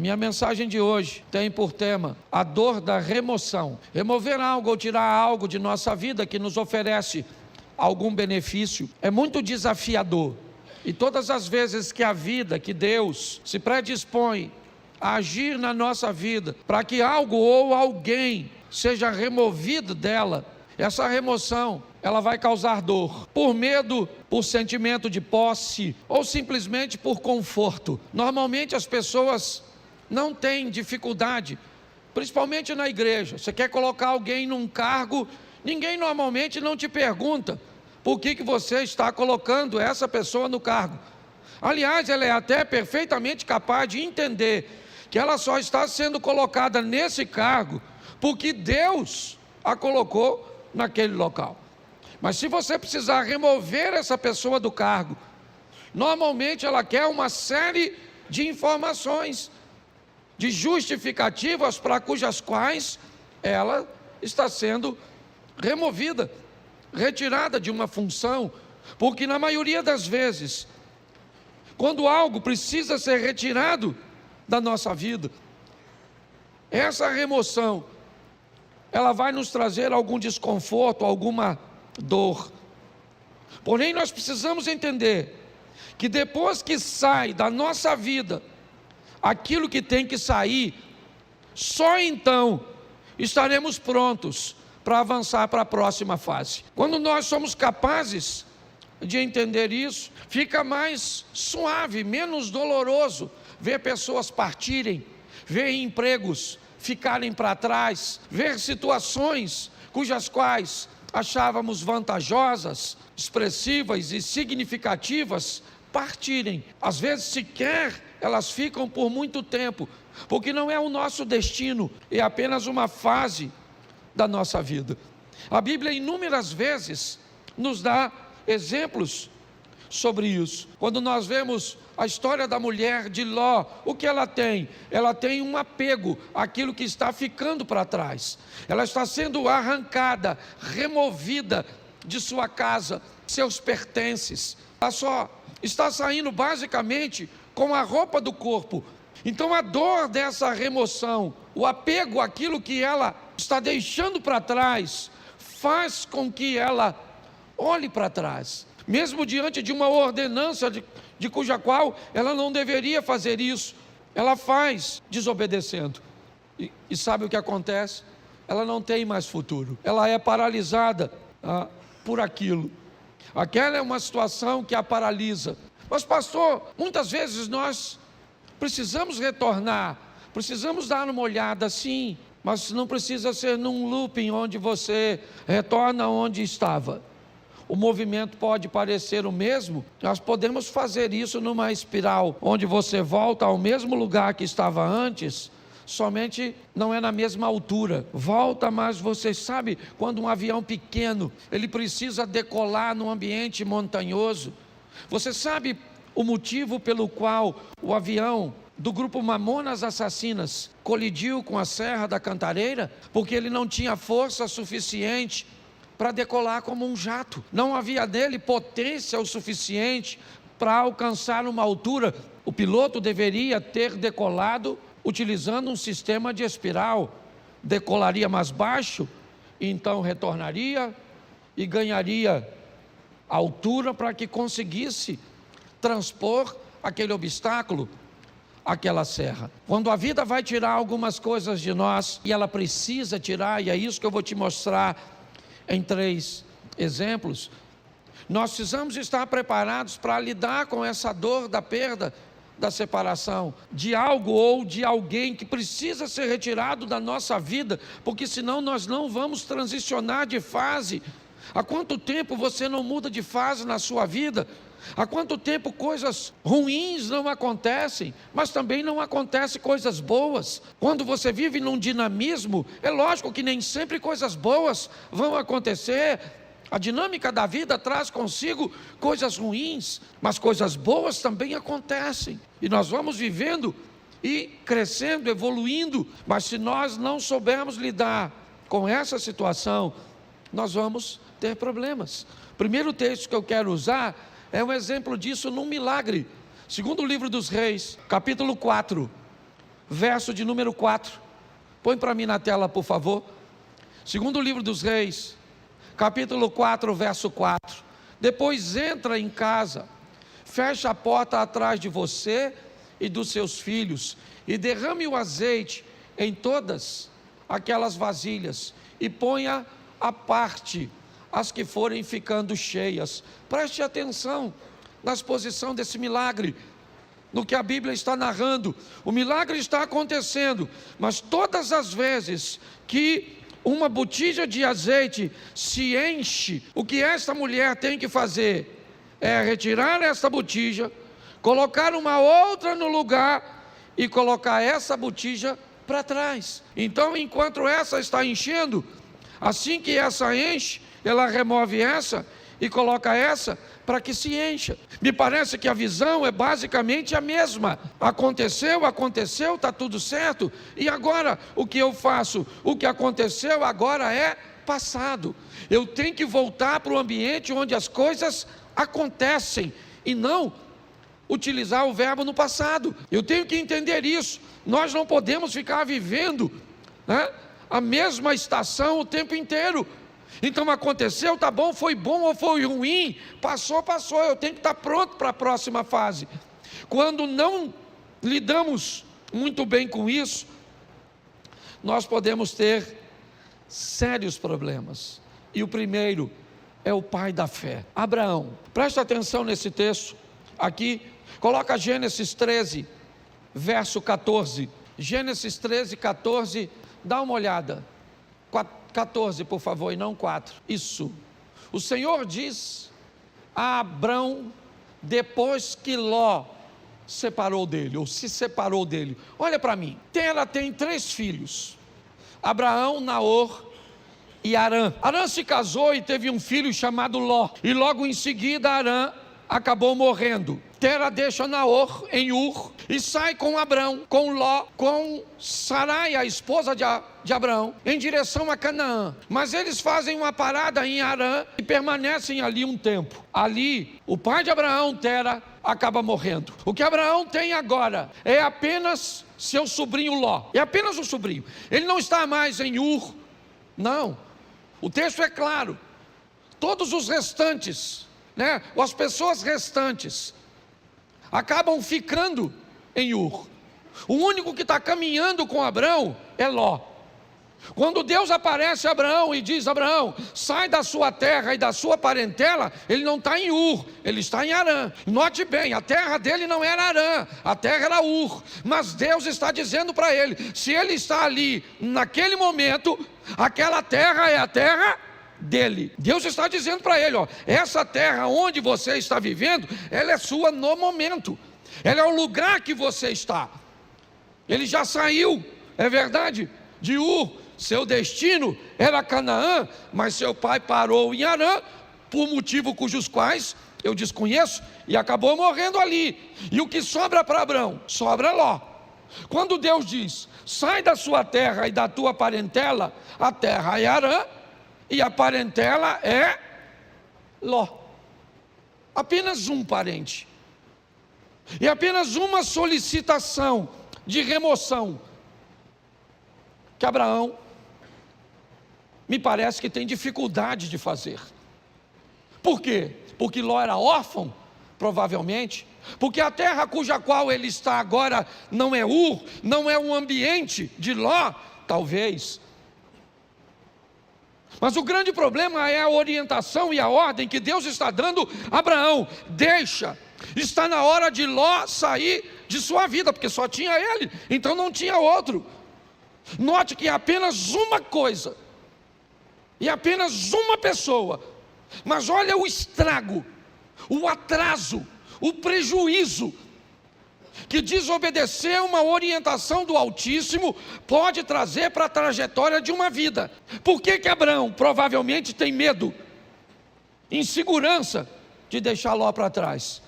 minha mensagem de hoje tem por tema a dor da remoção. Remover algo ou tirar algo de nossa vida que nos oferece algum benefício é muito desafiador. E todas as vezes que a vida, que Deus se predispõe a agir na nossa vida, para que algo ou alguém seja removido dela, essa remoção, ela vai causar dor, por medo, por sentimento de posse, ou simplesmente por conforto. Normalmente as pessoas não têm dificuldade, principalmente na igreja. Você quer colocar alguém num cargo, ninguém normalmente não te pergunta por que você está colocando essa pessoa no cargo. Aliás, ela é até perfeitamente capaz de entender que ela só está sendo colocada nesse cargo porque Deus a colocou naquele local. Mas se você precisar remover essa pessoa do cargo, normalmente ela quer uma série de informações, de justificativas para cujas quais ela está sendo removida, retirada de uma função, porque na maioria das vezes, quando algo precisa ser retirado da nossa vida, essa remoção, ela vai nos trazer algum desconforto, alguma dor. Porém, nós precisamos entender que depois que sai da nossa vida aquilo que tem que sair, só então estaremos prontos para avançar para a próxima fase. Quando nós somos capazes de entender isso, fica mais suave, menos doloroso ver pessoas partirem, ver empregos ficarem para trás, ver situações cujas quais achávamos vantajosas, expressivas e significativas partirem. Às vezes sequer elas ficam por muito tempo, porque não é o nosso destino, é apenas uma fase da nossa vida. A Bíblia inúmeras vezes nos dá exemplos sobre isso. Quando nós vemos a história da mulher de Ló, o que ela tem? Ela tem um apego àquilo que está ficando para trás. Ela está sendo arrancada, removida de sua casa, seus pertences. Ela só está saindo basicamente com a roupa do corpo. Então a dor dessa remoção, o apego àquilo que ela está deixando para trás, faz com que ela olhe para trás, mesmo diante de uma ordenança de cuja qual ela não deveria fazer isso, ela faz desobedecendo. E sabe o que acontece? Ela não tem mais futuro, ela é paralisada por aquilo. Aquela é uma situação que a paralisa. Mas pastor, muitas vezes nós precisamos retornar, precisamos dar uma olhada, sim, mas não precisa ser num looping onde você retorna onde estava. O movimento pode parecer o mesmo, nós podemos fazer isso numa espiral, onde você volta ao mesmo lugar que estava antes, somente não é na mesma altura. Volta, mas você sabe, quando um avião pequeno, ele precisa decolar num ambiente montanhoso, você sabe o motivo pelo qual o avião do grupo Mamonas Assassinas colidiu com a Serra da Cantareira? Porque ele não tinha força suficiente para decolar como um jato. Não havia nele potência o suficiente para alcançar uma altura. O piloto deveria ter decolado utilizando um sistema de espiral. Decolaria mais baixo, então retornaria e ganharia altura para que conseguisse transpor aquele obstáculo, aquela serra. Quando a vida vai tirar algumas coisas de nós, e ela precisa tirar, e é isso que eu vou te mostrar em 3 exemplos, nós precisamos estar preparados para lidar com essa dor da perda, da separação, de algo ou de alguém que precisa ser retirado da nossa vida, porque senão nós não vamos transicionar de fase. Há quanto tempo você não muda de fase na sua vida? Há quanto tempo coisas ruins não acontecem, mas também não acontecem coisas boas? Quando você vive num dinamismo, é lógico que nem sempre coisas boas vão acontecer. A dinâmica da vida traz consigo coisas ruins, mas coisas boas também acontecem. E nós vamos vivendo e crescendo, evoluindo, mas se nós não soubermos lidar com essa situação, nós vamos ter problemas. O primeiro texto que eu quero usar é um exemplo disso num milagre. Segundo o livro dos Reis, capítulo 4, verso de número 4. Põe para mim na tela, por favor. Segundo livro dos Reis, capítulo 4, verso 4. Depois entra em casa, fecha a porta atrás de você e dos seus filhos, e derrame o azeite em todas aquelas vasilhas, e ponha à parte as que forem ficando cheias. Preste atenção na exposição desse milagre, no que a Bíblia está narrando. O milagre está acontecendo, mas todas as vezes que uma botija de azeite se enche, o que esta mulher tem que fazer é retirar essa botija, colocar uma outra no lugar e colocar essa botija para trás. Então, enquanto essa está enchendo, assim que essa enche, ela remove essa e coloca essa para que se encha. Me parece que a visão é basicamente a mesma. Aconteceu, está tudo certo, e agora o que eu faço? O que aconteceu agora é passado. Eu tenho que voltar para o ambiente onde as coisas acontecem, e não utilizar o verbo no passado. Eu tenho que entender isso. Nós não podemos ficar vivendo, a mesma estação o tempo inteiro. Então aconteceu, tá bom, foi bom ou foi ruim, passou, eu tenho que estar pronto para a próxima fase. Quando não lidamos muito bem com isso, nós podemos ter sérios problemas. E o primeiro é o pai da fé, Abraão. Presta atenção nesse texto aqui, coloca Gênesis 13, verso 14. Gênesis 13, 14, dá uma olhada. 14, por favor, e não 4. Isso. O Senhor diz a Abrão, depois que Ló separou dele, ou se separou dele. Olha para mim. Tera tem 3 filhos: Abraão, Naor e Harã. Harã se casou e teve um filho chamado Ló. E logo em seguida Harã acabou morrendo. Tera deixa Naor em Ur e sai com Abrão, com Ló, com Sarai, a esposa de Abraão, em direção a Canaã. Mas eles fazem uma parada em Harã e permanecem ali um tempo. Ali, o pai de Abraão, Tera, acaba morrendo. O que Abraão tem agora é apenas seu sobrinho Ló. É apenas o sobrinho. Ele não está mais em Ur. Não. O texto é claro. Todos os restantes, as pessoas restantes acabam ficando em Ur. O único que está caminhando com Abrão é Ló. Quando Deus aparece a Abraão e diz: Abraão, sai da sua terra e da sua parentela, ele não está em Ur, ele está em Harã. Note bem, a terra dele não era Harã, a terra era Ur. Mas Deus está dizendo para ele: se ele está ali naquele momento, aquela terra é a terra dele. Deus está dizendo para ele: essa terra onde você está vivendo, ela é sua no momento, ela é o lugar que você está. Ele já saiu, é verdade, de Ur. Seu destino era Canaã, mas seu pai parou em Harã, por motivo cujos quais eu desconheço, e acabou morrendo ali. E o que sobra para Abrão? Sobra Ló. Quando Deus diz: sai da sua terra e da tua parentela, a terra é Harã e a parentela é Ló. Apenas um parente. E apenas uma solicitação de remoção que Abraão me parece que tem dificuldade de fazer. Por quê? Porque Ló era órfão, provavelmente. Porque a terra cuja qual ele está agora não é Ur, não é um ambiente de Ló, talvez. Mas o grande problema é a orientação e a ordem que Deus está dando a Abraão. Deixa, está na hora de Ló sair de sua vida, porque só tinha ele, então não tinha outro. Note que é apenas uma coisa, e apenas uma pessoa, mas olha o estrago, o atraso, o prejuízo que desobedecer uma orientação do Altíssimo pode trazer para a trajetória de uma vida. Por que Abraão provavelmente tem medo, insegurança de deixar Ló para trás?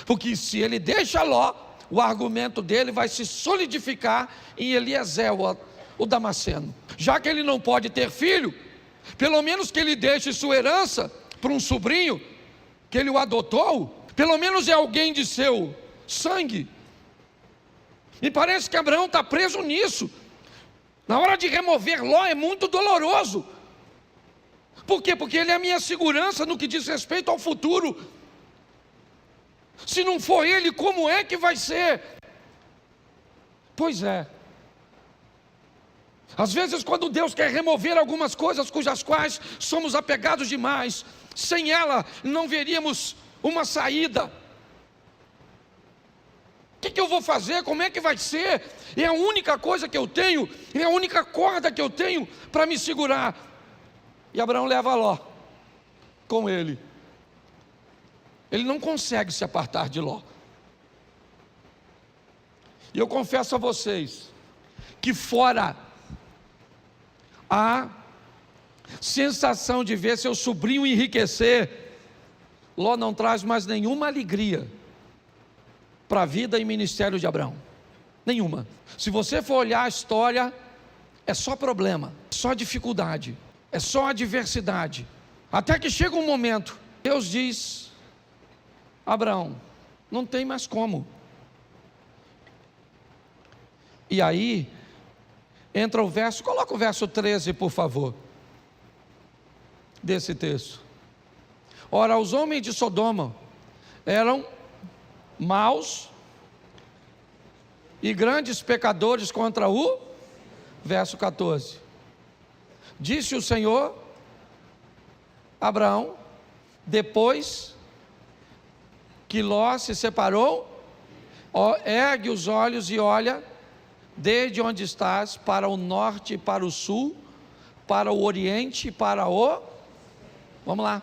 Porque se ele deixa Ló, o argumento dele vai se solidificar em Eliezer, o Damasceno. Já que ele não pode ter filho, pelo menos que ele deixe sua herança para um sobrinho que ele o adotou, pelo menos é alguém de seu sangue. E parece que Abraão está preso nisso. Na hora de remover Ló é muito doloroso. Por quê? Porque ele é a minha segurança no que diz respeito ao futuro. Se não for ele, como é que vai ser? Pois é. Às vezes, quando Deus quer remover algumas coisas cujas quais somos apegados demais, sem ela não veríamos uma saída. O que eu vou fazer? Como é que vai ser? É a única coisa que eu tenho, é a única corda que eu tenho para me segurar. E Abraão leva Ló com ele. Ele não consegue se apartar de Ló. E eu confesso a vocês que fora a sensação de ver seu sobrinho enriquecer, Ló não traz mais nenhuma alegria para a vida e ministério de Abraão. Nenhuma. Se você for olhar a história, é só problema, só dificuldade, é só adversidade. Até que chega um momento, Deus diz: Abraão, não tem mais como. E aí entra o verso, coloca o verso 13, por favor, desse texto. Ora, os homens de Sodoma eram maus e grandes pecadores contra o, verso 14. Disse o Senhor a Abraão, depois que Ló se separou, ergue os olhos e olha desde onde estás para o norte e para o sul, para o oriente e para o... Vamos lá.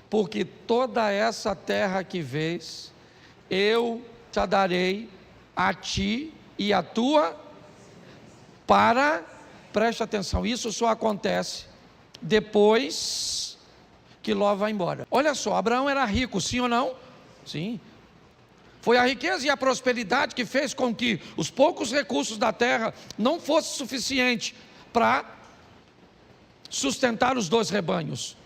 Porque toda essa terra que vês, eu te darei a ti e a tua para... Preste atenção, isso só acontece depois que Ló vai embora. Olha só, Abraão era rico, sim ou não? Sim. Foi a riqueza e a prosperidade que fez com que os poucos recursos da terra não fossem suficientes para sustentar os dois rebanhos.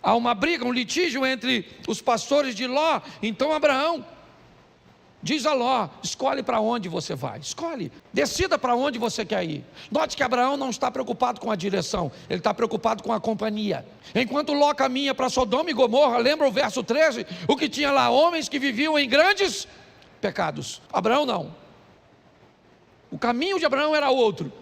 Há uma briga, um litígio entre os pastores de Ló. Então Abraão diz a Ló: escolhe para onde você vai, escolhe, decida para onde você quer ir. Note que Abraão não está preocupado com a direção, ele está preocupado com a companhia. Enquanto Ló caminha para Sodoma e Gomorra, lembra o verso 13? O que tinha lá? Homens que viviam em grandes pecados. Abraão não. O caminho de Abraão era outro,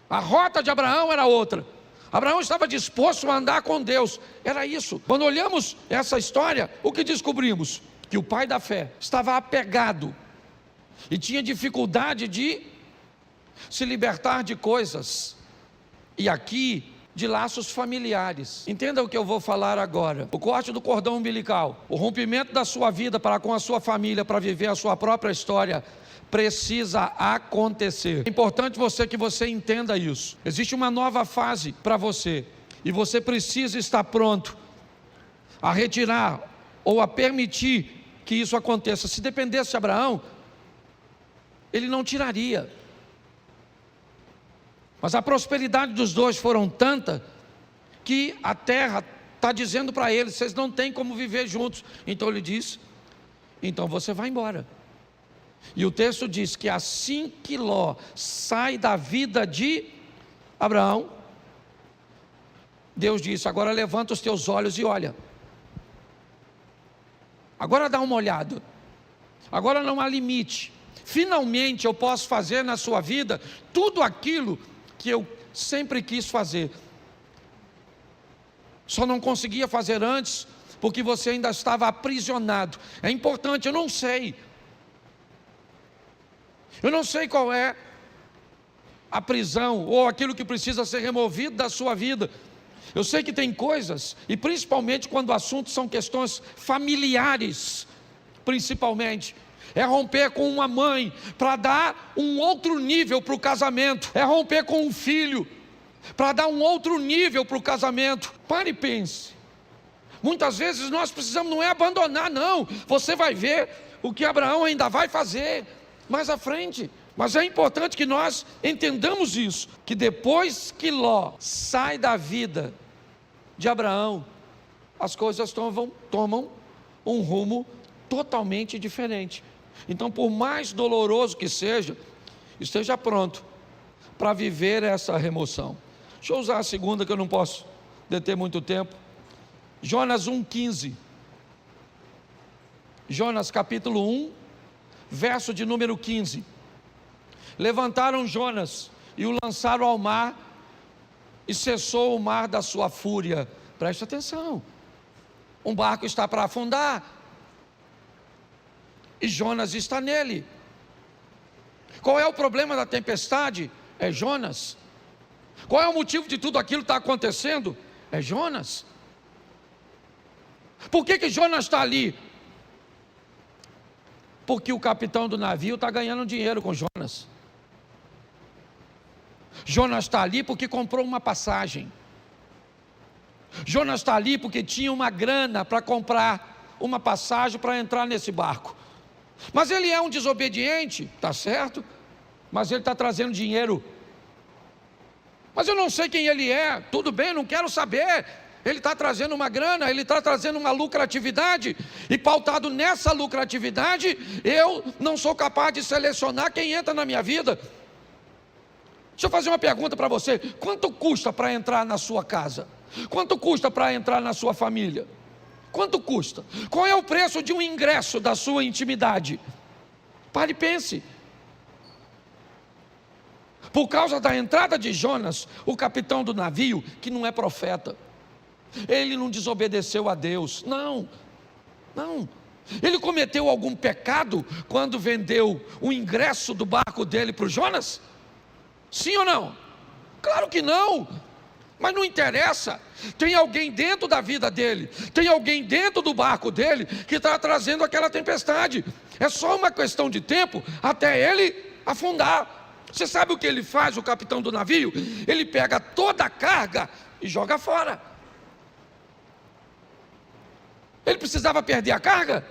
a rota de Abraão era outra. Abraão estava disposto a andar com Deus, era isso. Quando olhamos essa história, o que descobrimos? Que o pai da fé estava apegado e tinha dificuldade de se libertar de coisas, e aqui de laços familiares. Entenda o que eu vou falar agora. O corte do cordão umbilical, o rompimento da sua vida para com a sua família, para viver a sua própria história, precisa acontecer. É importante que você entenda isso. Existe uma nova fase para você, e você precisa estar pronto a retirar ou a permitir que isso aconteça. Se dependesse de Abraão, ele não tiraria. Mas a prosperidade dos dois foram tanta que a terra está dizendo para eles: vocês não têm como viver juntos. Então ele diz: então você vai embora. E o texto diz que assim que Ló sai da vida de Abraão, Deus disse: agora levanta os teus olhos e olha. Agora dá uma olhada. Agora não há limite. Finalmente eu posso fazer na sua vida tudo aquilo que eu sempre quis fazer. Só não conseguia fazer antes porque você ainda estava aprisionado. É importante, eu não sei qual é a prisão ou aquilo que precisa ser removido da sua vida. Eu sei que tem coisas, e principalmente quando o assunto são questões familiares, principalmente, é romper com uma mãe para dar um outro nível para o casamento, é romper com um filho para dar um outro nível para o casamento. Pare e pense. Muitas vezes nós precisamos, não é abandonar, não. Você vai ver o que Abraão ainda vai fazer mais à frente. Mas é importante que nós entendamos isso, que depois que Ló sai da vida de Abraão, as coisas tomam um rumo totalmente diferente. Então, por mais doloroso que seja, esteja pronto para viver essa remoção. Deixa eu usar a segunda, que eu não posso deter muito tempo. Jonas 1,15. Jonas capítulo 1, verso de número 15. Levantaram Jonas e o lançaram ao mar, e cessou o mar da sua fúria. Preste atenção, um barco está para afundar, e Jonas está nele. Qual é o problema da tempestade? É Jonas. Qual é o motivo de tudo aquilo que está acontecendo? É Jonas. Por que Jonas está ali? Porque o capitão do navio está ganhando dinheiro com Jonas. Jonas está ali porque comprou uma passagem. Jonas está ali porque tinha uma grana para comprar uma passagem para entrar nesse barco. Mas ele é um desobediente, está certo? Mas ele está trazendo dinheiro. Mas eu não sei quem ele é, tudo bem, não quero saber. Ele está trazendo uma grana, ele está trazendo uma lucratividade, e pautado nessa lucratividade, eu não sou capaz de selecionar quem entra na minha vida. Deixa eu fazer uma pergunta para você: quanto custa para entrar na sua casa? Quanto custa para entrar na sua família? Quanto custa? Qual é o preço de um ingresso da sua intimidade? Pare e pense. Por causa da entrada de Jonas, o capitão do navio, que não é profeta, ele não desobedeceu a Deus, não. Ele cometeu algum pecado quando vendeu o ingresso do barco dele para o Jonas? Sim ou não? Claro que não. Mas não interessa. Tem alguém dentro da vida dele, tem alguém dentro do barco dele que está trazendo aquela tempestade. É só uma questão de tempo até ele afundar. Você sabe o que ele faz, o capitão do navio? Ele pega toda a carga e joga fora. Ele precisava perder a carga?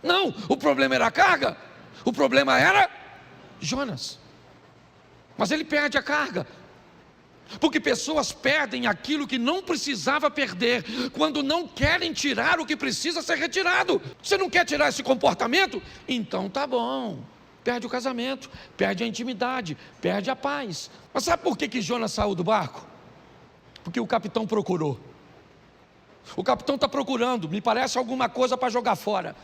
Não, o problema era a carga. O problema era Jonas. Mas ele perde a carga. Porque pessoas perdem aquilo que não precisava perder, quando não querem tirar o que precisa ser retirado. Você não quer tirar esse comportamento? Então tá bom. Perde o casamento, perde a intimidade, perde a paz. Mas sabe por que Jonas saiu do barco? Porque o capitão procurou. O capitão está procurando, me parece, alguma coisa para jogar fora.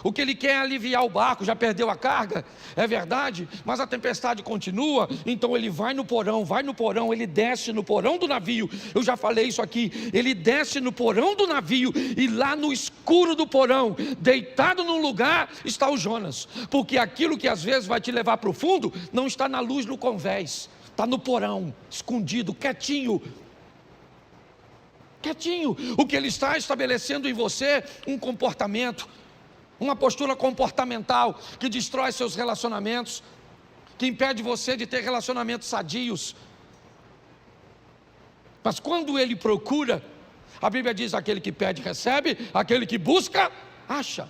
O que ele quer é aliviar o barco, já perdeu a carga, é verdade, mas a tempestade continua. Então ele vai no porão, ele desce no porão do navio. Eu já falei isso aqui, ele desce no porão do navio, e lá no escuro do porão, deitado num lugar, está o Jonas. Porque aquilo que às vezes vai te levar para o fundo, não está na luz no convés, está no porão, escondido, quietinho. O que ele está estabelecendo em você, um comportamento, uma postura comportamental que destrói seus relacionamentos, que impede você de ter relacionamentos sadios. Mas quando ele procura, a Bíblia diz: aquele que pede recebe, aquele que busca acha.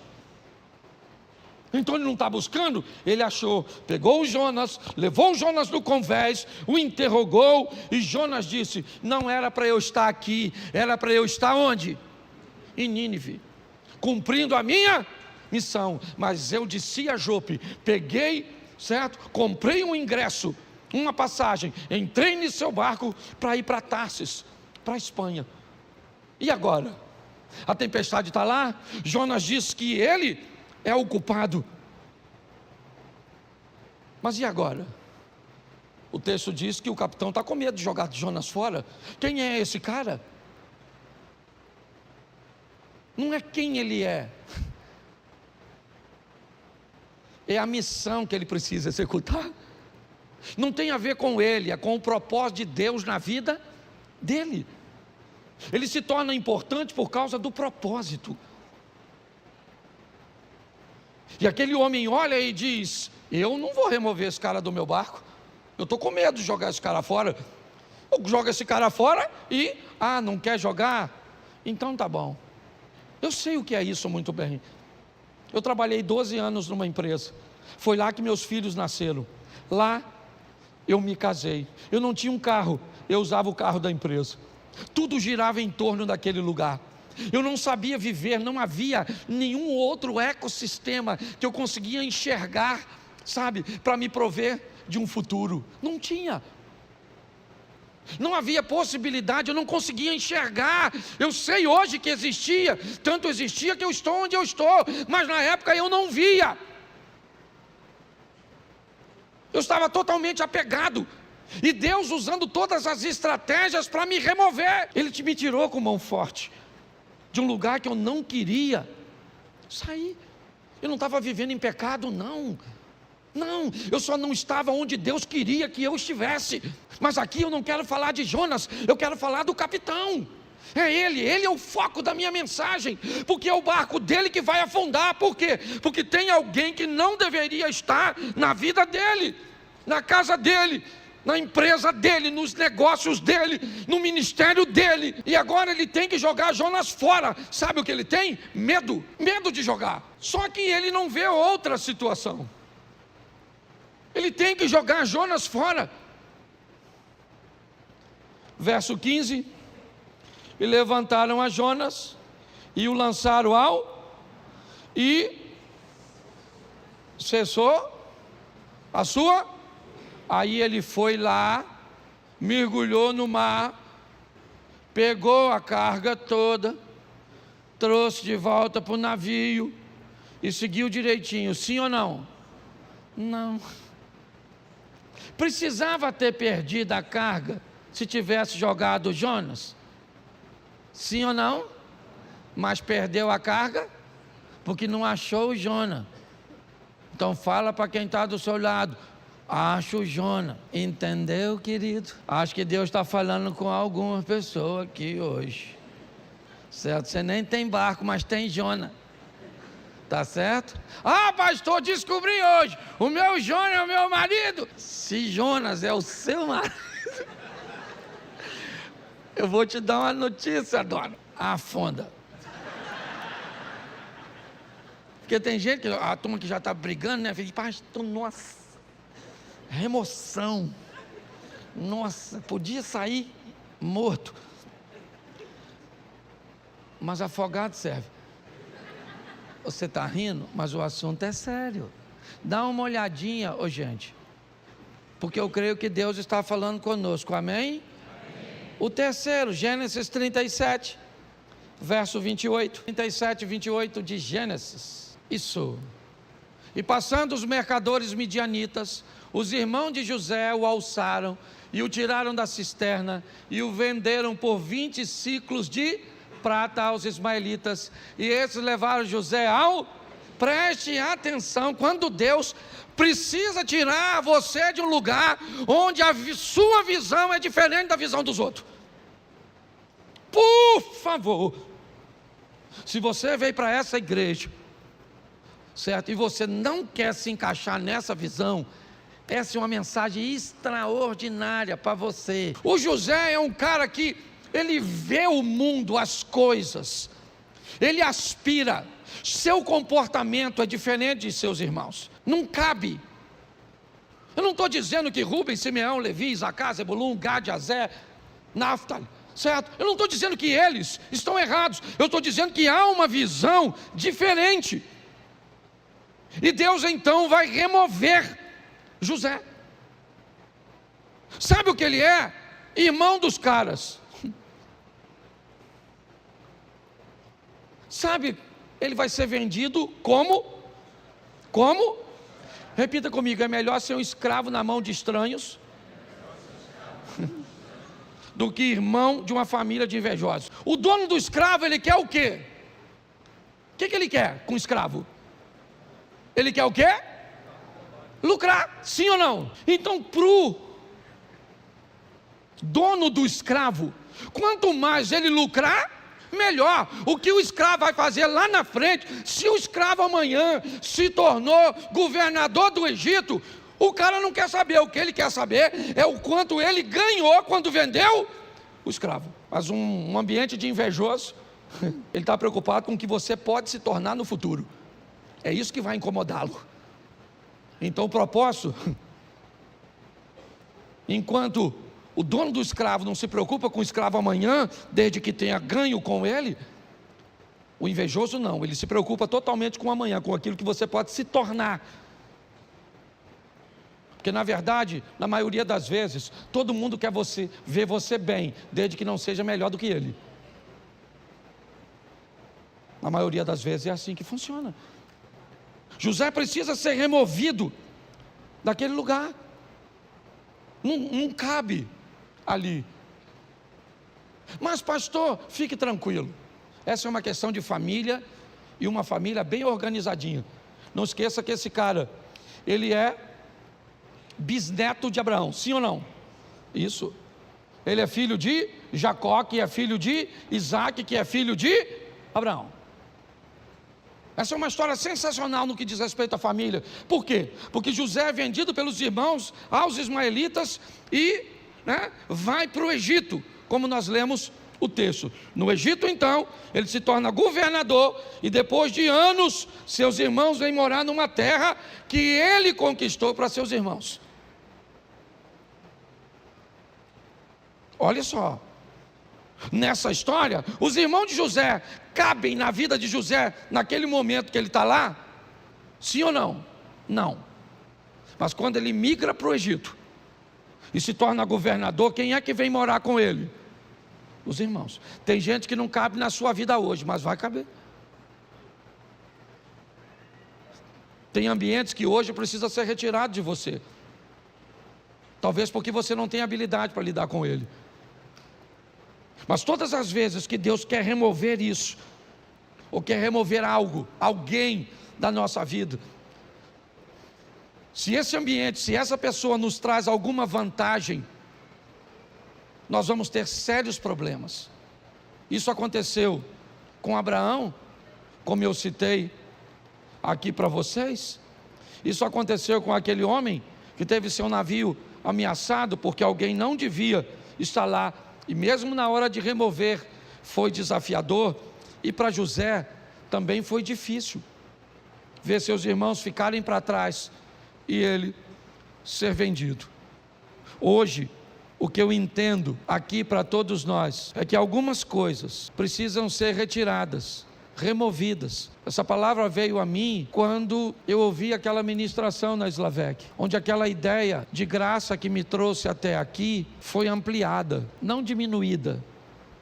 Então ele não está buscando, ele achou, pegou o Jonas, levou o Jonas no convés, o interrogou, e Jonas disse: não era para eu estar aqui, era para eu estar onde? Em Nínive, cumprindo a minha missão. Mas eu desci a Jope, peguei, certo? Comprei um ingresso, uma passagem, entrei no seu barco para ir para Tarsis, para a Espanha. E agora? A tempestade está lá, Jonas diz que ele é o culpado. Mas e agora? O texto diz que o capitão está com medo de jogar Jonas fora. Quem é esse cara? Não é quem ele é a missão que ele precisa executar. Não tem a ver com ele, é com o propósito de Deus na vida dele. Ele se torna importante por causa do propósito. E aquele homem olha e diz: eu não vou remover esse cara do meu barco, eu estou com medo de jogar esse cara fora. Eu jogo esse cara fora e, não quer jogar? Então tá bom. Eu sei o que é isso muito bem. Eu trabalhei 12 anos numa empresa, foi lá que meus filhos nasceram, lá eu me casei. Eu não tinha um carro, eu usava o carro da empresa. Tudo girava em torno daquele lugar. Eu não sabia viver, não havia nenhum outro ecossistema que eu conseguia enxergar, sabe, para me prover de um futuro. Não tinha. Não havia possibilidade, eu não conseguia enxergar. Eu sei hoje que existia, tanto existia que eu estou onde eu estou, mas na época eu não via. Eu estava totalmente apegado, e Deus usando todas as estratégias para me remover. Ele me tirou com mão forte de um lugar que eu não queria sair. Eu não estava vivendo em pecado, não, eu só não estava onde Deus queria que eu estivesse. Mas aqui eu não quero falar de Jonas, eu quero falar do capitão. É ele é o foco da minha mensagem, porque é o barco dele que vai afundar. Por quê? Porque tem alguém que não deveria estar na vida dele, na casa dele, na empresa dele, nos negócios dele, no ministério dele, e agora ele tem que jogar Jonas fora. Sabe o que ele tem? Medo de jogar. Só que ele não vê outra situação. Ele tem que jogar Jonas fora. Verso 15: e levantaram a Jonas e o lançaram e cessou a sua. Aí ele foi lá, mergulhou no mar, pegou a carga toda, trouxe de volta para o navio e seguiu direitinho. Sim ou não? Não. Precisava ter perdido a carga se tivesse jogado Jonas? Sim ou não? Mas perdeu a carga porque não achou o Jonas. Então fala para quem está do seu lado: acho o Jonas. Entendeu, querido? Acho que Deus está falando com alguma pessoa aqui hoje, certo? Você nem tem barco, mas tem Jonas. Tá certo? Ah, pastor, descobri hoje, o meu Jonas é o meu marido. Se Jonas é o seu marido, eu vou te dar uma notícia, dona: afunda. Porque tem gente, a turma que já está brigando, né? Fala: pastor, nossa, remoção, nossa, podia sair morto, mas afogado serve. Você está rindo, mas o assunto é sério. Dá uma olhadinha, gente, porque eu creio que Deus está falando conosco, amém? O terceiro, Gênesis 37, verso 28, 37 e 28 de Gênesis. Isso. E passando os mercadores midianitas, os irmãos de José o alçaram e o tiraram da cisterna e o venderam por 20 ciclos de prata aos ismaelitas, e esses levaram José ao... Preste atenção, quando Deus precisa tirar você de um lugar onde a sua visão é diferente da visão dos outros. Por favor, se você veio para essa igreja, certo, e você não quer se encaixar nessa visão, essa é uma mensagem extraordinária para você. O José é um cara que ele vê o mundo, as coisas, ele aspira. Seu comportamento é diferente de seus irmãos. Não cabe. Eu não estou dizendo que Rubens, Simeão, Levi, Isacar, Zebulun, Gade, Azé, Naftali, certo? Eu não estou dizendo que eles estão errados. Eu estou dizendo que há uma visão diferente. E Deus então vai remover José. Sabe o que ele é? Irmão dos caras. Sabe, ele vai ser vendido como? Repita comigo: é melhor ser um escravo na mão de estranhos do que irmão de uma família de invejosos. O dono do escravo, ele quer o quê? O que ele quer com o escravo? Ele quer o quê? Lucrar, sim ou não? Então, para o dono do escravo, quanto mais ele lucrar, melhor. O que o escravo vai fazer lá na frente? Se o escravo amanhã se tornou governador do Egito, o cara não quer saber. O que ele quer saber é o quanto ele ganhou quando vendeu o escravo. Mas um ambiente de invejoso, ele está preocupado com o que você pode se tornar no futuro. É isso que vai incomodá-lo. Então o propósito, enquanto o dono do escravo não se preocupa com o escravo amanhã, desde que tenha ganho com ele, O invejoso não, ele se preocupa totalmente com o amanhã, com aquilo que você pode se tornar. Porque na verdade, na maioria das vezes, todo mundo quer ver você bem, desde que não seja melhor do que ele. Na maioria das vezes é assim que funciona. José precisa ser removido daquele lugar. Não cabe ali. Mas pastor, fique tranquilo. Essa é uma questão de família, e uma família bem organizadinha. Não esqueça que esse cara, ele é bisneto de Abraão, sim ou não? Isso. Ele é filho de Jacó, que é filho de Isaac, que é filho de Abraão. Essa é uma história sensacional no que diz respeito à família. Por quê? Porque José é vendido pelos irmãos aos ismaelitas e vai para o Egito, como nós lemos o texto. No Egito, então, ele se torna governador, e depois de anos, seus irmãos vêm morar numa terra que ele conquistou para seus irmãos. Olha só, nessa história, os irmãos de José cabem na vida de José naquele momento que ele está lá? Sim ou não? Não. Mas quando ele migra para o Egito e se torna governador, quem é que vem morar com ele? Os irmãos. Tem gente que não cabe na sua vida hoje, mas vai caber. Tem ambientes que hoje precisa ser retirado de você. Talvez porque você não tem habilidade para lidar com ele. Mas todas as vezes que Deus quer remover isso, ou quer remover algo, alguém da nossa vida, se esse ambiente, se essa pessoa nos traz alguma vantagem, nós vamos ter sérios problemas. Isso aconteceu com Abraão, como eu citei aqui para vocês. Isso aconteceu com aquele homem que teve seu navio ameaçado porque alguém não devia estar lá, e mesmo na hora de remover foi desafiador. E para José também foi difícil ver seus irmãos ficarem para trás e ele ser vendido. Hoje, o que eu entendo aqui para todos nós é que algumas coisas precisam ser retiradas, removidas. Essa palavra veio a mim quando eu ouvi aquela ministração na Slavec, onde aquela ideia de graça que me trouxe até aqui foi ampliada, não diminuída,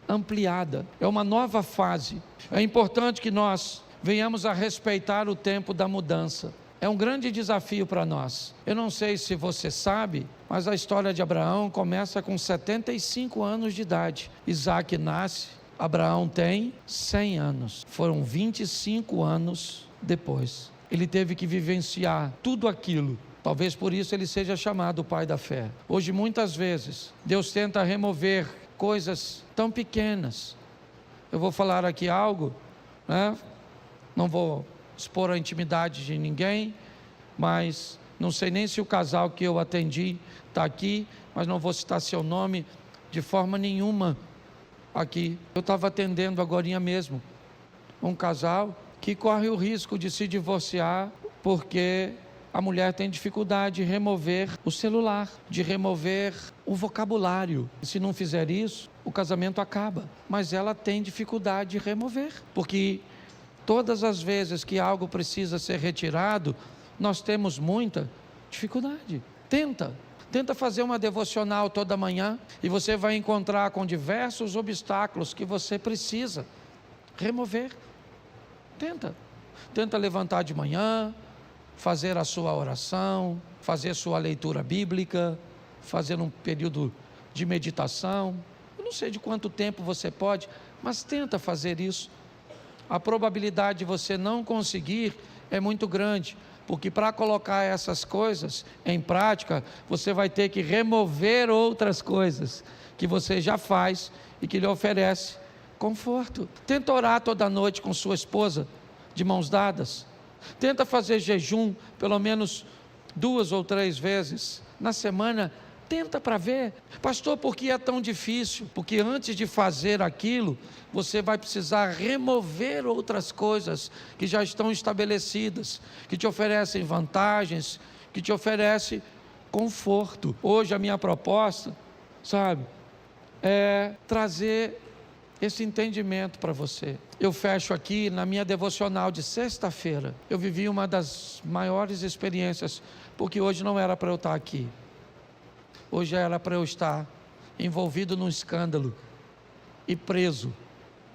ampliada. É uma nova fase. É importante que nós venhamos a respeitar o tempo da mudança. É um grande desafio para nós. Eu não sei se você sabe, mas a história de Abraão começa com 75 anos de idade. Isaac nasce, Abraão tem 100 anos. Foram 25 anos depois. Ele teve que vivenciar tudo aquilo. Talvez por isso ele seja chamado o pai da fé. Hoje, muitas vezes, Deus tenta remover coisas tão pequenas. Eu vou falar aqui algo, não vou expor a intimidade de ninguém, mas não sei nem se o casal que eu atendi está aqui, mas não vou citar seu nome de forma nenhuma aqui. Eu estava atendendo agorinha mesmo um casal que corre o risco de se divorciar porque a mulher tem dificuldade de remover o celular, de remover o vocabulário. Se não fizer isso, o casamento acaba. Mas ela tem dificuldade de remover, porque todas as vezes que algo precisa ser retirado, nós temos muita dificuldade. Tenta fazer uma devocional toda manhã e você vai encontrar com diversos obstáculos que você precisa remover. Tenta levantar de manhã, fazer a sua oração, fazer sua leitura bíblica, fazer um período de meditação. Eu não sei de quanto tempo você pode, mas tenta fazer isso. A probabilidade de você não conseguir é muito grande, porque para colocar essas coisas em prática, você vai ter que remover outras coisas que você já faz e que lhe oferece conforto. Tenta orar toda noite com sua esposa, de mãos dadas. Tenta fazer jejum pelo menos 2 ou 3 vezes na semana. Tenta para ver. Pastor, por que é tão difícil? Porque antes de fazer aquilo, você vai precisar remover outras coisas que já estão estabelecidas, que te oferecem vantagens, que te oferecem conforto. Hoje a minha proposta, é trazer esse entendimento para você. Eu fecho aqui na minha devocional de sexta-feira. Eu vivi uma das maiores experiências, porque hoje não era para eu estar aqui. Hoje era para eu estar envolvido num escândalo e preso,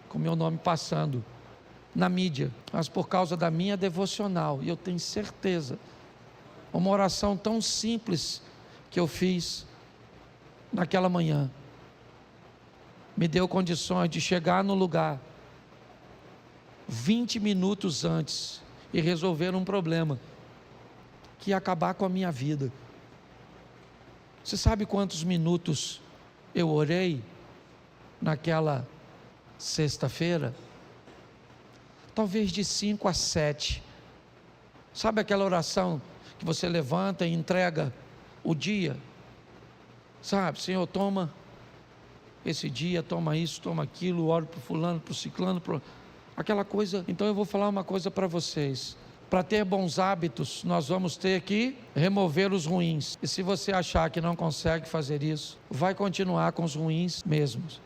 com meu nome passando na mídia, mas por causa da minha devocional, e eu tenho certeza, uma oração tão simples que eu fiz naquela manhã, me deu condições de chegar no lugar 20 minutos antes e resolver um problema que ia acabar com a minha vida. Você sabe quantos minutos eu orei naquela sexta-feira? Talvez de 5 a 7. Sabe aquela oração que você levanta e entrega o dia? Sabe, Senhor, toma esse dia, toma isso, toma aquilo, oro para o fulano, para o ciclano, aquela coisa. Então eu vou falar uma coisa para vocês. Para ter bons hábitos, nós vamos ter que remover os ruins. E se você achar que não consegue fazer isso, vai continuar com os ruins mesmos.